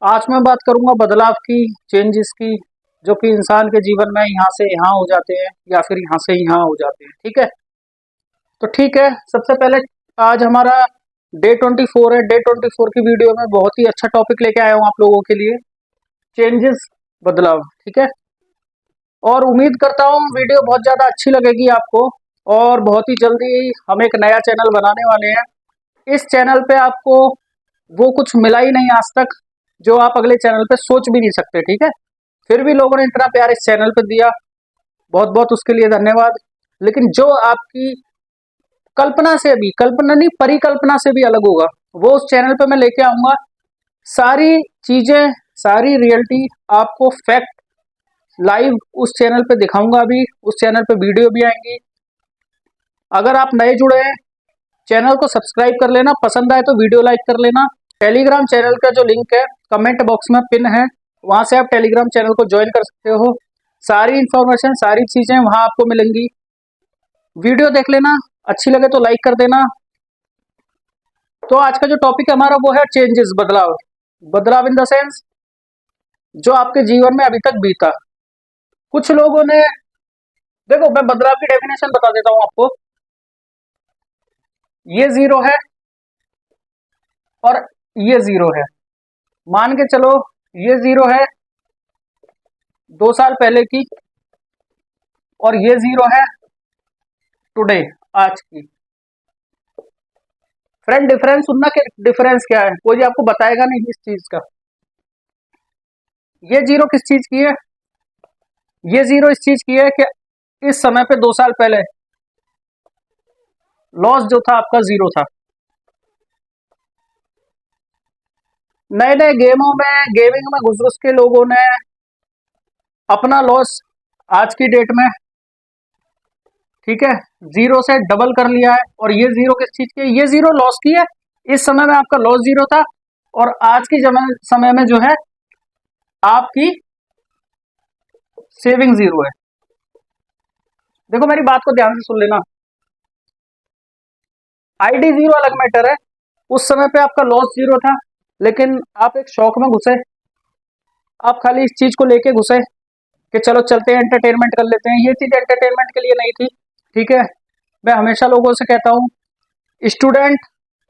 आज मैं बात करूंगा बदलाव की, चेंजेस की, जो कि इंसान के जीवन में यहाँ से यहाँ हो जाते हैं या फिर यहाँ से यहाँ हो जाते हैं। ठीक है, तो ठीक है। सबसे पहले आज हमारा डे 24 है। डे 24 की वीडियो में बहुत ही अच्छा टॉपिक लेके आया हूँ आप लोगों के लिए, चेंजेस, बदलाव। ठीक है, और उम्मीद करता हूँ वीडियो बहुत ज़्यादा अच्छी लगेगी आपको। और बहुत ही जल्दी हम एक नया चैनल बनाने वाले हैं। इस चैनल पे आपको वो कुछ मिला ही नहीं आज तक जो आप अगले चैनल पे सोच भी नहीं सकते। ठीक है, फिर भी लोगों ने इतना प्यार इस चैनल पे दिया, बहुत बहुत उसके लिए धन्यवाद। लेकिन जो आपकी कल्पना से भी, कल्पना नहीं परिकल्पना से भी अलग होगा, वो उस चैनल पे मैं लेके आऊंगा। सारी चीजें, सारी रियलिटी आपको फैक्ट लाइव उस चैनल पे दिखाऊंगा। अभी उस चैनल पे वीडियो भी आएंगी। अगर आप नए जुड़े हैं, चैनल को सब्सक्राइब कर लेना, पसंद आए तो वीडियो लाइक कर लेना। टेलीग्राम चैनल का जो लिंक है कमेंट बॉक्स में पिन है, वहां से आप टेलीग्राम चैनल को ज्वाइन कर सकते हो। सारी इंफॉर्मेशन, सारी चीजें वहां आपको मिलेंगी। वीडियो देख लेना, अच्छी लगे तो लाइक कर देना। तो आज का जो टॉपिक है हमारा वो है चेंजेस, बदलाव। बदलाव इन द सेंस जो आपके जीवन में अभी तक बीता। कुछ लोगों ने, देखो मैं बदलाव की डेफिनेशन बता देता हूं आपको। ये जीरो है और ये जीरो है। मान के चलो ये जीरो है 2 साल पहले की, और ये जीरो है टुडे, आज की। फ्रेंड, डिफरेंस सुनना कि डिफरेंस क्या है, कोई आपको बताएगा नहीं इस चीज का। ये जीरो किस चीज की है? ये जीरो इस चीज की है कि इस समय पे 2 साल पहले लॉस जो था आपका जीरो था। नए नए गेमों में, गेमिंग में घुस घुस के लोगों ने अपना लॉस आज की डेट में, ठीक है, जीरो से डबल कर लिया है। और ये जीरो किस चीज की है? ये जीरो लॉस की है। इस समय में आपका लॉस जीरो था, और आज की समय में जो है आपकी सेविंग जीरो है। देखो मेरी बात को ध्यान से सुन लेना। आईडी जीरो अलग मैटर है। उस समय पे आपका लॉस जीरो था, लेकिन आप एक शौक में घुसे, आप खाली इस चीज को लेके घुसे कि चलो चलते हैं एंटरटेनमेंट कर लेते हैं। ये चीज एंटरटेनमेंट के लिए नहीं थी। ठीक है, मैं हमेशा लोगों से कहता हूँ, स्टूडेंट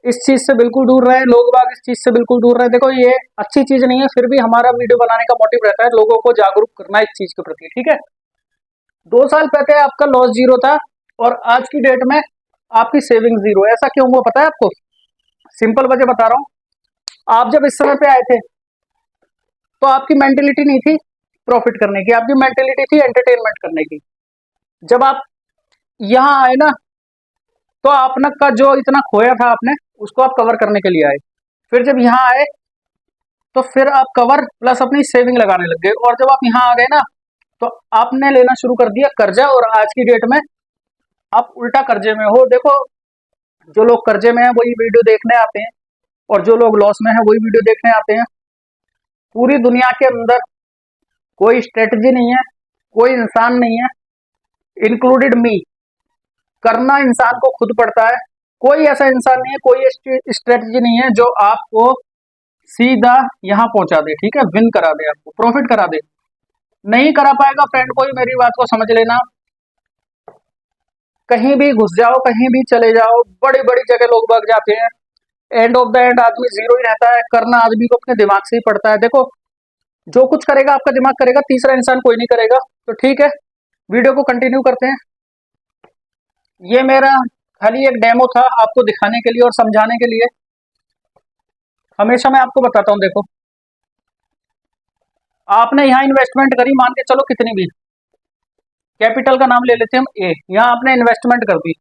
इस चीज से बिल्कुल दूर रहे, लोग बाग इस चीज से बिल्कुल दूर रहे। देखो ये अच्छी चीज नहीं है, फिर भी हमारा वीडियो बनाने का मोटिव रहता है लोगों को जागरूक करना इस चीज के प्रति। ठीक है, 2 साल पहले आपका लॉस जीरो था, और आज की डेट में आपकी सेविंग जीरो है। ऐसा क्यों हुआ पता है आपको? सिंपल वजह बता रहा हूँ। आप जब इस समय पे आए थे तो आपकी मेंटेलिटी नहीं थी प्रॉफिट करने की, आपकी मेंटेलिटी थी एंटरटेनमेंट करने की। जब आप यहाँ आए ना, तो आपने का जो इतना खोया था आपने, उसको आप कवर करने के लिए आए। फिर जब यहाँ आए तो फिर आप कवर प्लस अपनी सेविंग लगाने लग गए। और जब आप यहाँ आ गए ना, तो आपने लेना शुरू कर दिया कर्जा, और आज की डेट में आप उल्टा कर्जे में हो। देखो, जो लोग कर्जे में हैं वही वीडियो देखने आते हैं, और जो लोग लॉस में हैं वही वीडियो देखने आते हैं। पूरी दुनिया के अंदर कोई स्ट्रेटजी नहीं है, कोई इंसान नहीं है, इंक्लूडेड मी। करना इंसान को खुद पड़ता है। कोई ऐसा इंसान नहीं है, कोई स्ट्रेटजी नहीं है जो आपको सीधा यहाँ पहुंचा दे। ठीक है, विन करा दे, आपको प्रॉफिट करा दे। नहीं करा पाएगा फ्रेंड कोई, मेरी बात को समझ लेना। कहीं भी घुस जाओ, कहीं भी चले जाओ, बड़ी बड़ी जगह लोग भाग जाते हैं, एंड ऑफ द एंड आदमी जीरो ही रहता है। करना आदमी को अपने दिमाग से ही पड़ता है। देखो, जो कुछ करेगा आपका दिमाग करेगा, तीसरा इंसान कोई नहीं करेगा। तो ठीक है, वीडियो को कंटिन्यू करते हैं। ये मेरा खाली एक डेमो था आपको दिखाने के लिए और समझाने के लिए। हमेशा मैं आपको बताता हूँ, देखो आपने यहाँ इन्वेस्टमेंट करी, मान के चलो कितनी भी, कैपिटल का नाम ले लेते हैं हम ए। यहाँ आपने इन्वेस्टमेंट कर दी,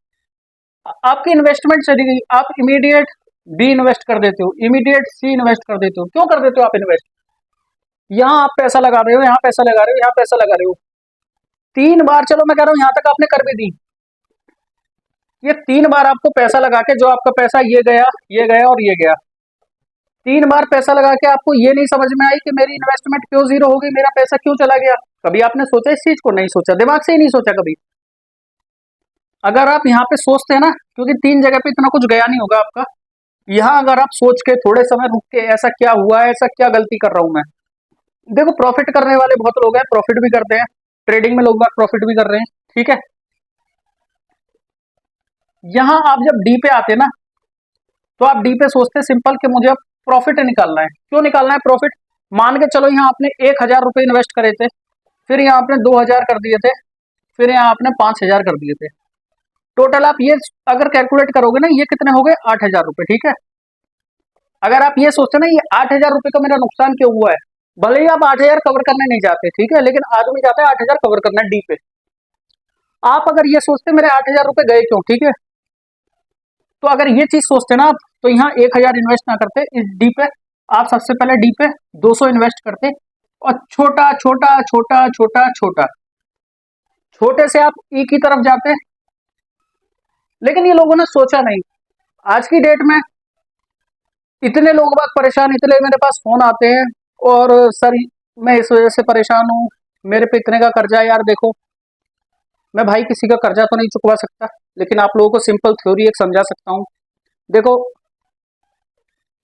आपकी इन्वेस्टमेंट चली गई, आप इमीडिएट बी इन्वेस्ट कर देते हो, इमीडिएट सी इन्वेस्ट कर देते हो। क्यों कर देते हो आप इन्वेस्ट? यहाँ आप पैसा लगा रहे हो, यहाँ पैसा लगा रहे हो, यहाँ पैसा लगा रहे हो। 3 बार, चलो मैं कह रहा हूँ यहाँ तक आपने कर भी दी। ये 3 बार आपको पैसा लगा के, जो आपका पैसा ये गया, ये गया और ये गया, 3 बार पैसा लगा के आपको ये नहीं समझ में आई कि मेरी इन्वेस्टमेंट क्यों जीरो हो गई, मेरा पैसा क्यों चला गया। कभी आपने सोचा इस चीज को? नहीं सोचा, दिमाग से ही नहीं सोचा कभी। अगर आप यहाँ पे सोचते हैं ना, क्योंकि 3 जगह पे इतना कुछ गया नहीं होगा आपका, यहाँ अगर आप सोच के थोड़े समय रुक के ऐसा क्या हुआ है, ऐसा क्या गलती कर रहा हूं मैं। देखो प्रॉफिट करने वाले बहुत लोग हैं, प्रॉफिट भी करते हैं, ट्रेडिंग में लोग बात प्रॉफिट भी कर रहे हैं, ठीक है। यहाँ आप जब डी पे आते ना, तो आप डी पे सोचते सिंपल कि मुझे अब प्रॉफिट निकालना है। क्यों निकालना है प्रॉफिट? मान के चलो यहाँ आपने 1,000 रुपये इन्वेस्ट करे थे, फिर यहाँ आपने 2,000 कर दिए थे, फिर यहाँ आपने 5,000 कर दिए थे। टोटल आप ये अगर कैलकुलेट करोगे ना, ये कितने हो गए? 8,000 रुपये, ठीक है। अगर आप ये सोचते ना ये 8,000 रुपये का मेरा नुकसान क्यों हुआ है, भले ही आप 8,000 कवर करने नहीं जाते, ठीक है, लेकिन आदमी जाता है 8,000 कवर करना डी पे। आप अगर ये सोचते मेरे 8,000 रुपये गए क्यों, ठीक है, तो अगर ये चीज सोचते ना आप, तो यहाँ 1,000 इन्वेस्ट ना करते इस डी पे, आप सबसे पहले डी पे 200 इन्वेस्ट करते, और छोटा छोटा छोटा छोटा छोटा छोटे से आप ई की तरफ जाते। लेकिन ये लोगों ने सोचा नहीं। आज की डेट में इतने लोग बाग परेशान, इतने मेरे पास फोन आते हैं, और सर मैं इस वजह से परेशान हूँ, मेरे पे इतने का कर्जा है। यार देखो, मैं भाई किसी का कर्जा तो नहीं चुकवा सकता, लेकिन आप लोगों को सिंपल थ्योरी एक समझा सकता हूँ। देखो,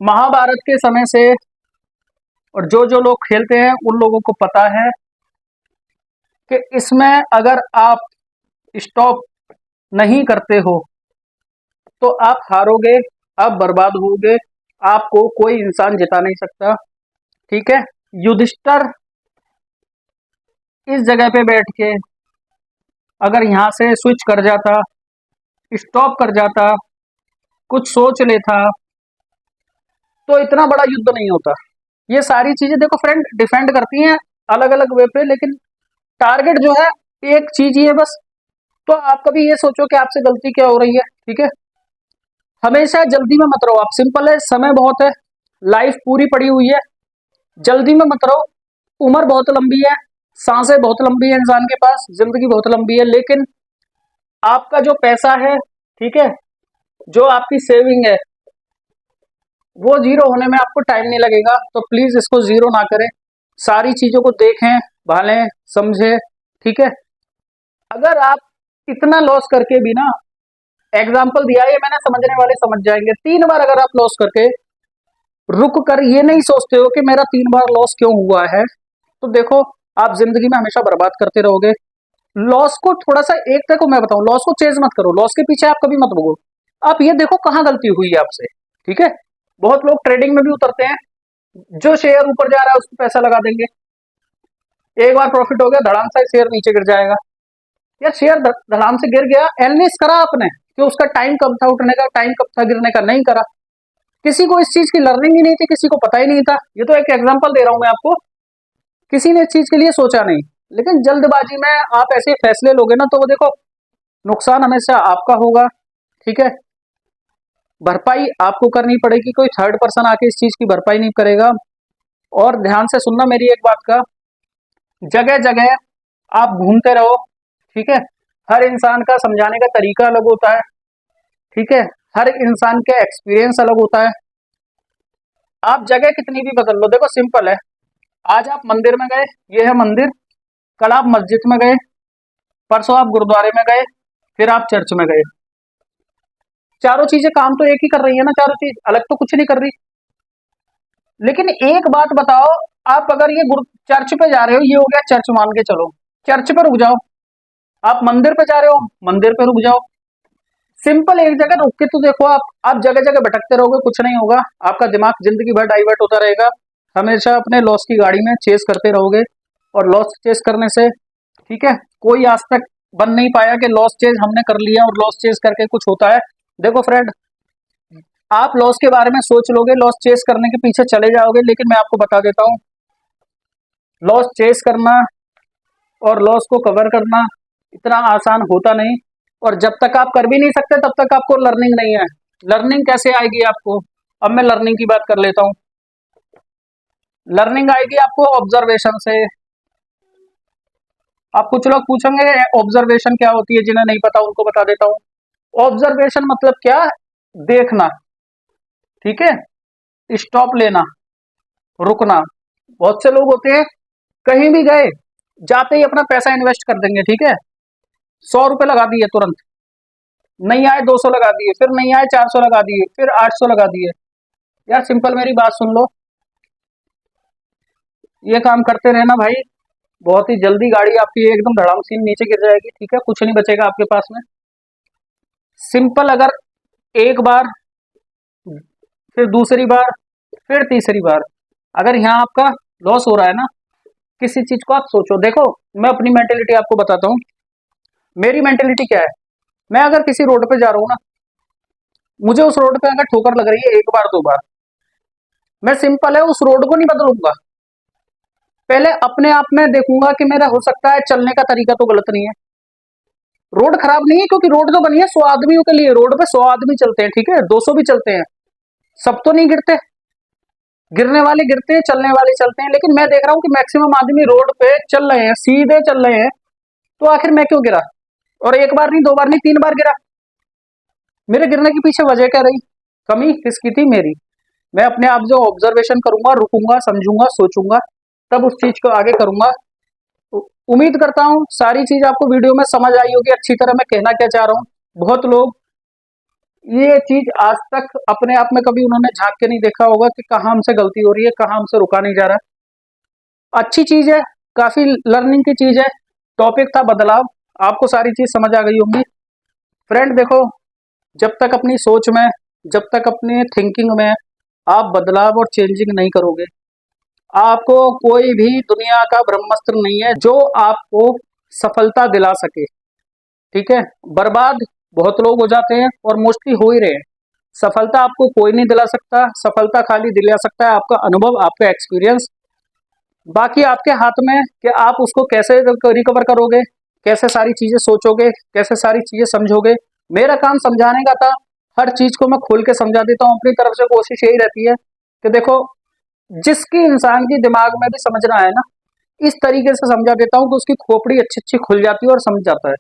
महाभारत के समय से और जो जो लोग खेलते हैं उन लोगों को पता है कि इसमें अगर आप स्टॉप नहीं करते हो तो आप हारोगे, आप बर्बाद होगे, आपको कोई इंसान जिता नहीं सकता, ठीक है। युधिष्ठिर इस जगह पे बैठ के अगर यहां से स्विच कर जाता, स्टॉप कर जाता, कुछ सोच लेता, तो इतना बड़ा युद्ध नहीं होता। ये सारी चीजें देखो फ्रेंड डिफेंड करती हैं अलग अलग वे पे, लेकिन टारगेट जो है एक चीज ही है बस। तो आप कभी ये सोचो कि आपसे गलती क्या हो रही है, ठीक है। हमेशा जल्दी में मत रहो आप, सिंपल है, समय बहुत है, लाइफ पूरी पड़ी हुई है, जल्दी में मत रहो। उम्र बहुत लंबी है, सांसें बहुत लंबी है इंसान के पास, जिंदगी बहुत लंबी है, लेकिन आपका जो पैसा है, ठीक है, जो आपकी सेविंग है, वो जीरो होने में आपको टाइम नहीं लगेगा। तो प्लीज इसको जीरो ना करें, सारी चीजों को देखें, भालें, समझे, ठीक है। अगर आप इतना लॉस करके भी ना, एग्जाम्पल दिया है, ये मैंने, समझने वाले समझ जाएंगे, 3 बार अगर आप लॉस करके रुक कर ये नहीं सोचते हो कि मेरा 3 बार लॉस क्यों हुआ है, तो देखो आप जिंदगी में हमेशा बर्बाद करते रहोगे। लॉस को थोड़ा सा, एक देखो मैं बताऊं, लॉस को चेज मत करो, लॉस के पीछे आप कभी मत भगो, आप ये देखो कहाँ गलती हुई है आपसे, ठीक है। बहुत लोग ट्रेडिंग में भी उतरते हैं, जो शेयर ऊपर जा रहा है उसको पैसा लगा देंगे, एक बार प्रॉफिट हो गया, धड़ाम से शेयर नीचे गिर जाएगा। यार शेयर धड़ाम से गिर गया, एनालिस करा आपने कि उसका टाइम कब था उठने का, टाइम कब था गिरने का? नहीं करा। किसी को इस चीज की लर्निंग ही नहीं थी, किसी को पता ही नहीं था। ये तो एक एग्जांपल दे रहा हूं मैं आपको, किसी ने इस चीज के लिए सोचा नहीं। लेकिन जल्दबाजी में आप ऐसे फैसले लोगे ना, तो वो देखो नुकसान हमेशा आपका होगा, ठीक है। भरपाई आपको करनी पड़ेगी, कोई थर्ड पर्सन आके इस चीज की भरपाई नहीं करेगा। और ध्यान से सुनना मेरी एक बात का, जगह जगह आप घूमते रहो, ठीक है। हर इंसान का समझाने का तरीका अलग होता है, ठीक है, हर इंसान का एक्सपीरियंस अलग होता है। आप जगह कितनी भी बदल लो, देखो सिंपल है, आज आप मंदिर में गए, ये है मंदिर, कल आप मस्जिद में गए, परसों आप गुरुद्वारे में गए, फिर आप चर्च में गए, चारों चीजें काम तो एक ही कर रही है ना, चारों चीज अलग तो कुछ नहीं कर रही। लेकिन एक बात बताओ, आप अगर ये गुरु चर्च पे जा रहे हो, ये हो गया चर्च, मान के चलो चर्च पे रुक जाओ, आप मंदिर पे जा रहे हो, मंदिर पे रुक जाओ, सिंपल एक जगह रुक के तो देखो। आप जगह जगह भटकते रहोगे, कुछ नहीं होगा, आपका दिमाग जिंदगी भर डाइवर्ट होता रहेगा, हमेशा अपने लॉस की गाड़ी में चेस करते रहोगे। और लॉस चेस करने से, ठीक है, कोई आज तक बन नहीं पाया कि लॉस चेज हमने कर लिया और लॉस चेज करके कुछ होता है। देखो फ्रेंड, आप लॉस के बारे में सोच लोगे, लॉस चेस करने के पीछे चले जाओगे, लेकिन मैं आपको बता देता हूँ, लॉस चेस करना और लॉस को कवर करना इतना आसान होता नहीं। और जब तक आप कर भी नहीं सकते, तब तक आपको लर्निंग नहीं है। लर्निंग कैसे आएगी आपको? अब मैं लर्निंग की बात कर लेता हूँ। लर्निंग आएगी आपको ऑब्जर्वेशन से। आप कुछ लोग पूछेंगे ऑब्जर्वेशन क्या होती है, जिन्हें नहीं पता उनको बता देता हूँ। ऑब्जर्वेशन मतलब क्या? देखना, ठीक है, स्टॉप लेना, रुकना। बहुत से लोग होते हैं, कहीं भी गए, जाते ही अपना पैसा इन्वेस्ट कर देंगे, ठीक है, 100 रुपए लगा दिए तुरंत, नहीं आए 200 लगा दिए, फिर नहीं आए 400 लगा दिए, फिर 800 लगा दिए। यार सिंपल मेरी बात सुन लो, ये काम करते रहना भाई, बहुत ही जल्दी गाड़ी आपकी एकदम धड़ाम से नीचे गिर जाएगी, ठीक है, कुछ नहीं बचेगा आपके पास में। सिंपल, अगर एक बार, फिर दूसरी बार, फिर तीसरी बार, अगर यहाँ आपका लॉस हो रहा है ना, किसी चीज को आप सोचो। देखो, मैं अपनी मेंटेलिटी आपको बताता हूँ। मेरी मेंटेलिटी क्या है, मैं अगर किसी रोड पे जा रहा हूँ ना, मुझे उस रोड पे अगर ठोकर लग रही है एक बार दो बार, मैं सिंपल है उस रोड को नहीं बदलूंगा। पहले अपने आप में देखूंगा कि मेरा हो सकता है चलने का तरीका तो गलत नहीं है, रोड खराब नहीं है, क्योंकि रोड तो बनी है 100 आदमियों के लिए, रोड पे 100 आदमी चलते हैं, ठीक है, 200 भी चलते हैं, सब तो नहीं गिरते, गिरने वाले गिरते हैं, चलने वाले चलते हैं। लेकिन मैं देख रहा हूँ कि मैक्सिमम आदमी रोड पे चल रहे हैं, सीधे चल रहे हैं, तो आखिर मैं क्यों गिरा? और एक बार नहीं, दो बार नहीं, 3 बार गिरा। मेरे गिरने के पीछे वजह क्या रही? कमी किसकी थी? मेरी। मैं अपने आप जो ऑब्जर्वेशन करूंगा, रुकूंगा, समझूंगा, सोचूंगा, तब उस चीज को आगे करूंगा। उम्मीद करता हूँ सारी चीज आपको वीडियो में समझ आई होगी अच्छी तरह, मैं कहना क्या चाह रहा हूँ। बहुत लोग ये चीज आज तक अपने आप में कभी उन्होंने झांक के नहीं देखा होगा कि कहाँ हमसे गलती हो रही है, कहाँ हमसे रुका नहीं जा रहा है। अच्छी चीज है, काफी लर्निंग की चीज है। टॉपिक था बदलाव, आपको सारी चीज समझ आ गई होंगी। फ्रेंड देखो, जब तक अपनी सोच में, जब तक अपने थिंकिंग में आप बदलाव और चेंजिंग नहीं करोगे, आपको कोई भी दुनिया का ब्रह्मास्त्र नहीं है जो आपको सफलता दिला सके, ठीक है। बर्बाद बहुत लोग हो जाते हैं और मोस्टली हो ही रहे हैं। सफलता आपको कोई नहीं दिला सकता, सफलता खाली दिला सकता है आपका अनुभव, आपका एक्सपीरियंस। बाकी आपके हाथ में कि आप उसको कैसे रिकवर करोगे, कैसे सारी चीजें सोचोगे, कैसे सारी चीजें समझोगे। मेरा काम समझाने का था, हर चीज को मैं खोल के समझा देता हूँ। अपनी तरफ से कोशिश यही रहती है कि देखो, जिसकी इंसान की दिमाग में भी समझना है ना, इस तरीके से समझा देता हूँ कि उसकी खोपड़ी अच्छी अच्छी खुल जाती है और समझ जाता है।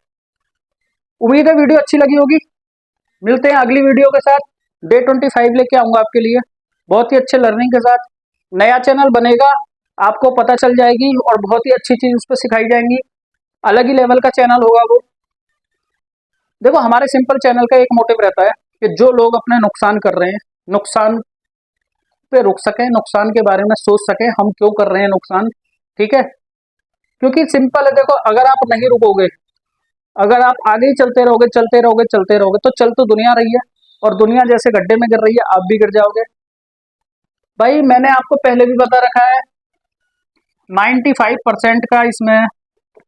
उम्मीद है वीडियो अच्छी लगी होगी। मिलते हैं अगली वीडियो के साथ। डे 25 लेके आऊंगा आपके लिए, बहुत ही अच्छे लर्निंग के साथ। नया चैनल बनेगा, आपको पता चल जाएगी, और बहुत ही अच्छी चीज उस पर सिखाई जाएंगी। अलग ही लेवल का चैनल होगा वो। देखो, हमारे सिंपल चैनल का एक मोटिव रहता है कि जो लोग अपने नुकसान कर रहे हैं, नुकसान पे रुक सकें, नुकसान के बारे में सोच सकें, हम क्यों कर रहे हैं नुकसान, ठीक है। क्योंकि सिंपल है, देखो, अगर आप नहीं रुकोगे, अगर आप आगे ही चलते रहोगे, चलते रहोगे, चलते रहोगे, तो चल तो दुनिया रही है, और दुनिया जैसे गड्ढे में गिर रही है, आप भी गिर जाओगे। भाई मैंने आपको पहले भी बता रखा है, 95% का इसमें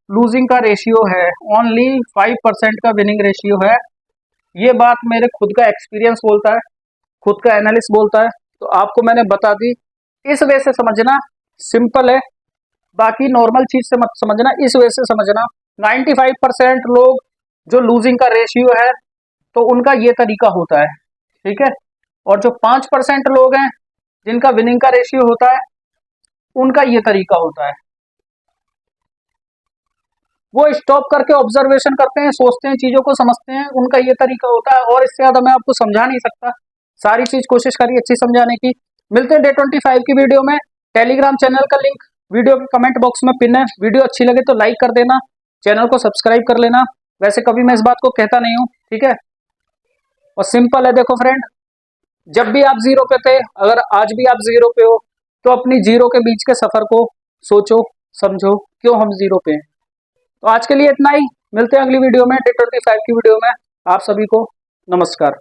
लूजिंग का रेशियो है, ओनली 5% का विनिंग रेशियो है। ये बात मेरे खुद का एक्सपीरियंस बोलता है, खुद का एनालिस्ट बोलता है, तो आपको मैंने बता दी। इस वे से समझना, सिंपल है, बाकी नॉर्मल चीज से मत समझना, इस वे से समझना। 95% लोग जो लूजिंग का रेशियो है, तो उनका ये तरीका होता है, ठीक है। और जो 5% लोग हैं जिनका विनिंग का रेशियो होता है, उनका ये तरीका होता है। वो स्टॉप करके ऑब्जर्वेशन करते हैं, सोचते हैं, चीजों को समझते हैं, उनका ये तरीका होता है। और इससे ज्यादा मैं आपको समझा नहीं सकता, सारी चीज कोशिश करी अच्छी समझाने की। मिलते हैं डे 25 की वीडियो में। टेलीग्राम चैनल का लिंक वीडियो के कमेंट बॉक्स में पिन है। वीडियो अच्छी लगे तो लाइक कर देना, चैनल को सब्सक्राइब कर लेना। वैसे कभी मैं इस बात को कहता नहीं हूँ, ठीक है। और सिंपल है, देखो फ्रेंड, जब भी आप जीरो पे थे, अगर आज भी आप जीरो पे हो, तो अपनी जीरो के बीच के सफर को सोचो, समझो, क्यों हम जीरो पे हैं। तो आज के लिए इतना ही, मिलते हैं अगली वीडियो में, डे 25 की वीडियो में। आप सभी को नमस्कार।